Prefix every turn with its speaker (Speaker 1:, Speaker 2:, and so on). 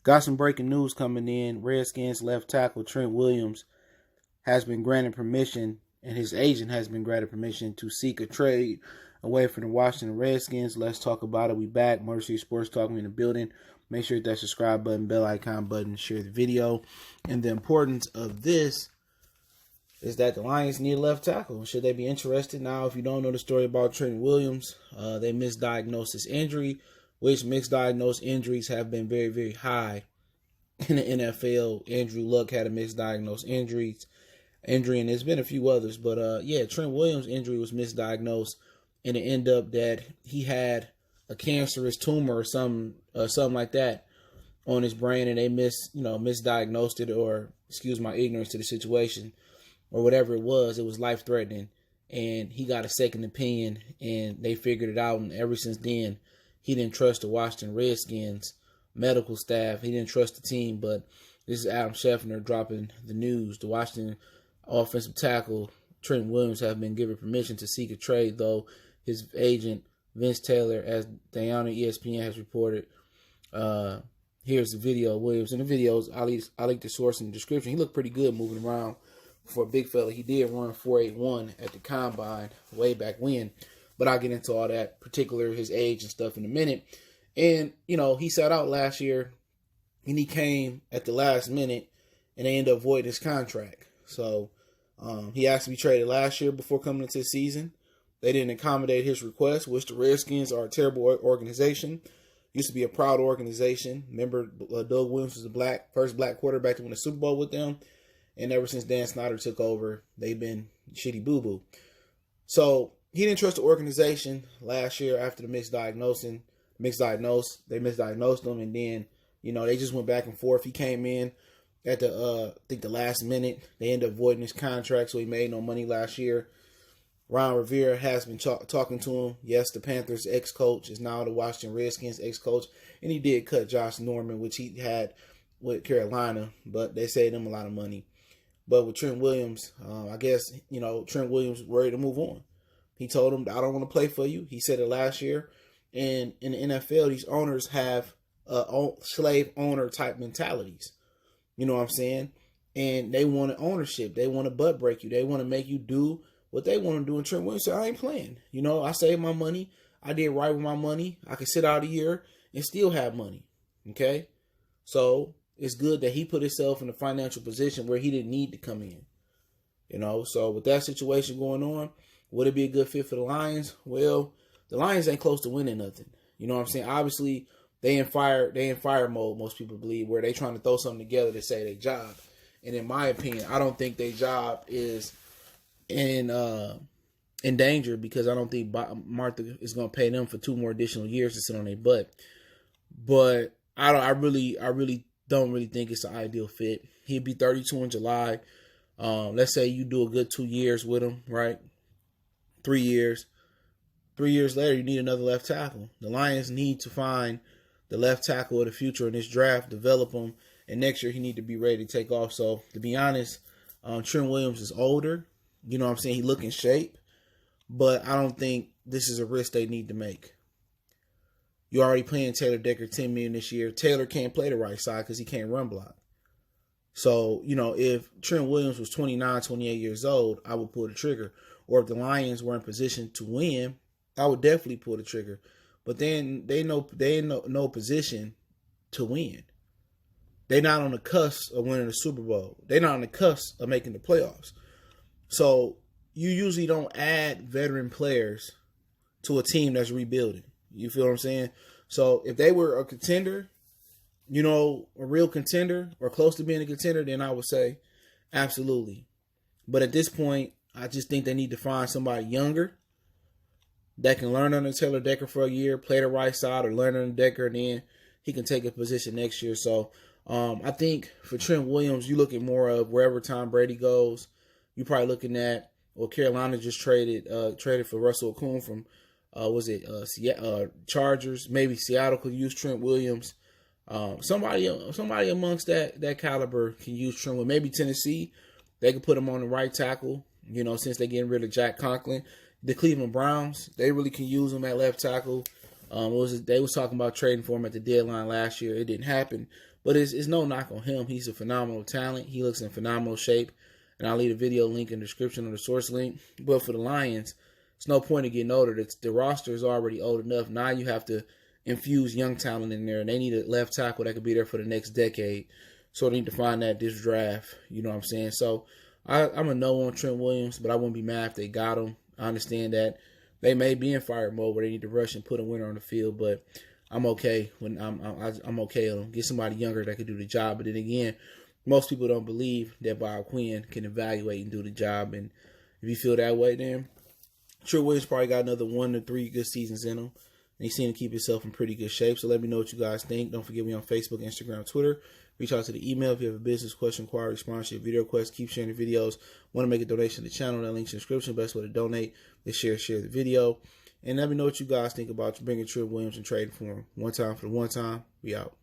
Speaker 1: Got some breaking news coming in. Redskins left tackle Trent Williams has been granted permission, and his agent has been granted permission to seek a trade away from the Washington Redskins. Let's talk about it. We back. Motor City Sports Talk. We in the building. Make sure you hit that subscribe button, bell icon button, share the video. And the importance of this is that the Lions need a left tackle. Should they be interested? Now, if you don't know the story about Trent Williams, they misdiagnosed his injury, which misdiagnosed injuries have been very, very high in the NFL. Andrew Luck had a misdiagnosed injury, and there's been a few others. But, Trent Williams' injury was misdiagnosed, and it ended up that he had a cancerous tumor or something like that on his brain, and they misdiagnosed it, or excuse my ignorance to the situation, or whatever it was life-threatening, and he got a second opinion, and they figured it out, and ever since then, he didn't trust the Washington Redskins medical staff. He didn't trust the team, but this is Adam Schefter dropping the news. The Washington offensive tackle, Trent Williams, have been given permission to seek a trade, though his agent, Vince Taylor, as Diana ESPN has reported. Here's the video of Williams. In the videos, I like the source in the description. He looked pretty good moving around for a big fella. He did run 4.81 at the combine way back when, but I'll get into all that, particularly his age and stuff in a minute. And, he sat out last year, and he came at the last minute, and they ended up voiding his contract. So he asked to be traded last year before coming into the season. They didn't accommodate his request, which the Redskins are a terrible organization. Used to be a proud organization. Remember, Doug Williams was the first black quarterback to win a Super Bowl with them. And ever since Dan Snyder took over, they've been shitty boo-boo. So he didn't trust the organization last year after the misdiagnosed. They misdiagnosed him, and then, they just went back and forth. He came in at the last minute. They ended up voiding his contract, so he made no money last year. Ron Rivera has been talking to him. Yes, the Panthers' ex-coach is now the Washington Redskins' ex-coach, and he did cut Josh Norman, which he had with Carolina, but they saved him a lot of money. But with Trent Williams, I guess, Trent Williams was ready to move on. He told him, I don't want to play for you. He said it last year. And in the NFL, these owners have slave owner type mentalities. You know what I'm saying? And they want ownership. They want to butt break you. They want to make you do what they want to do. And Trent Williams said, I ain't playing. I saved my money. I did right with my money. I could sit out a year and still have money. Okay? So it's good that he put himself in a financial position where he didn't need to come in. So with that situation going on, would it be a good fit for the Lions? Well, the Lions ain't close to winning nothing. You know what I'm saying? Obviously, they in fire mode, most people believe, where they trying to throw something together to say their job. And in my opinion, I don't think their job is in danger, because I don't think Martha is going to pay them for 2 more additional years to sit on their butt. But I really don't think it's an ideal fit. He'd be 32 in July. Let's say you do a good 2 years with him, right? 3 years. 3 years later, you need another left tackle. The Lions need to find the left tackle of the future in this draft, develop him, and next year he need to be ready to take off. So, to be honest, Trent Williams is older. You know what I'm saying? He look in shape, but I don't think this is a risk they need to make. You're already paying Taylor Decker $10 million this year. Taylor can't play the right side because he can't run block. So, if Trent Williams was 29, 28 years old, I would pull the trigger. Or if the Lions were in position to win, I would definitely pull the trigger. But then they in no position to win. They're not on the cusp of winning the Super Bowl. They're not on the cusp of making the playoffs. So you usually don't add veteran players to a team that's rebuilding. You feel what I'm saying? So if they were a contender, a real contender or close to being a contender, then I would say absolutely. But at this point, I just think they need to find somebody younger that can learn under Taylor Decker for a year, play the right side, or learn under Decker, and then he can take a position next year. So I think for Trent Williams, you look at more of wherever Tom Brady goes. You're probably looking at, Carolina just traded for Russell Okung from, Chargers. Maybe Seattle could use Trent Williams. Somebody amongst that caliber can use Trent Williams. Maybe Tennessee, they could put him on the right tackle, since they're getting rid of Jack Conklin. The Cleveland Browns, they really can use him at left tackle. They was talking about trading for him at the deadline last year. It didn't happen. But it's no knock on him. He's a phenomenal talent. He looks in phenomenal shape. And I'll leave a video link in the description or the source link. But for the Lions, it's no point in getting older. The roster is already old enough. Now you have to infuse young talent in there. And they need a left tackle that could be there for the next decade. So they need to find that this draft. You know what I'm saying? So I'm a no on Trent Williams, but I wouldn't be mad if they got him. I understand that they may be in fire mode where they need to rush and put a winner on the field, but I'm okay when I'm okay on them. Get somebody younger that can do the job. But then again, most people don't believe that Bob Quinn can evaluate and do the job. And if you feel that way, then Trent Williams probably got another 1 to 3 good seasons in him. And he seemed to keep himself in pretty good shape. So let me know what you guys think. Don't forget me on Facebook, Instagram, Twitter. Reach out to the email if you have a business question, inquiry, sponsorship, video request. Keep sharing the videos. Want to make a donation to the channel? That link's in the description. Best way to donate is share the video. And let me know what you guys think about bringing Trent Williams and trading for him. One time for the one time. We out.